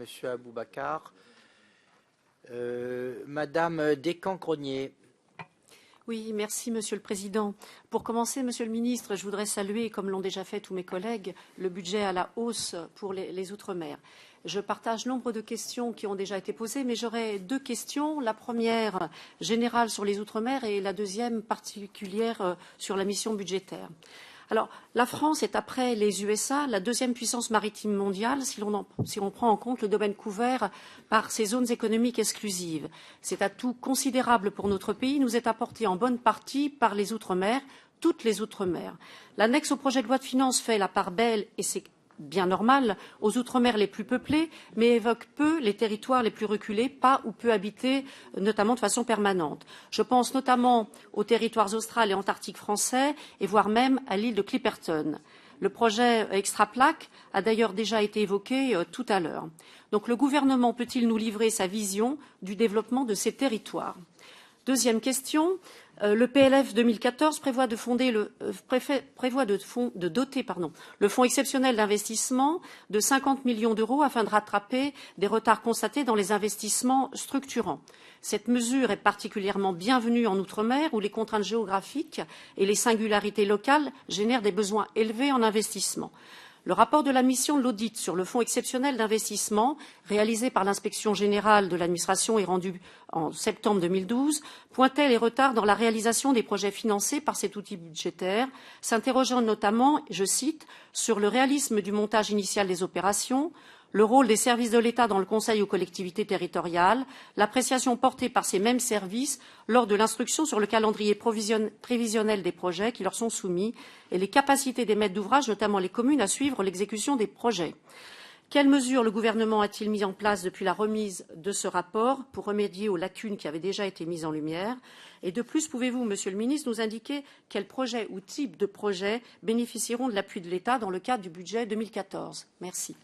Monsieur Aboubacar. Madame Descamps-Gronier. Oui, merci Monsieur le Président. Pour commencer, Monsieur le Ministre, je voudrais saluer, comme l'ont déjà fait tous mes collègues, le budget à la hausse pour les Outre-mer. Je partage nombre de questions qui ont déjà été posées, mais j'aurais deux questions. La première, générale sur les Outre-mer, et la deuxième, particulière sur la mission budgétaire. Alors, la France est, après les USA, la deuxième puissance maritime mondiale si l'on prend en compte le domaine couvert par ces zones économiques exclusives. Cet atout considérable pour notre pays nous est apporté en bonne partie par les Outre-mer, toutes les Outre-mer. L'annexe au projet de loi de finances fait la part belle, et c'est bien normal, aux Outre-mer les plus peuplés, mais évoque peu les territoires les plus reculés, pas ou peu habités, notamment de façon permanente. Je pense notamment aux territoires australes et antarctiques français, et voire même à l'île de Clipperton. Le projet Extraplaque a d'ailleurs déjà été évoqué tout à l'heure. Donc le gouvernement peut-il nous livrer sa vision du développement de ces territoires? Deuxième question. Le PLF 2014 prévoit de doter le fonds exceptionnel d'investissement de 50 millions d'euros afin de rattraper des retards constatés dans les investissements structurants. Cette mesure est particulièrement bienvenue en Outre-mer où les contraintes géographiques et les singularités locales génèrent des besoins élevés en investissement. Le rapport de la mission de l'audit sur le fonds exceptionnel d'investissement, réalisé par l'inspection générale de l'administration et rendu en septembre 2012, pointait les retards dans la réalisation des projets financés par cet outil budgétaire, s'interrogeant notamment, je cite, sur le réalisme du montage initial des opérations, le rôle des services de l'État dans le conseil aux collectivités territoriales, l'appréciation portée par ces mêmes services lors de l'instruction sur le calendrier prévisionnel des projets qui leur sont soumis et les capacités des maîtres d'ouvrage, notamment les communes, à suivre l'exécution des projets. Quelles mesures le gouvernement a-t-il mis en place depuis la remise de ce rapport pour remédier aux lacunes qui avaient déjà été mises en lumière? Et de plus, pouvez-vous, Monsieur le Ministre, nous indiquer quels projets ou types de projets bénéficieront de l'appui de l'État dans le cadre du budget 2014? Merci.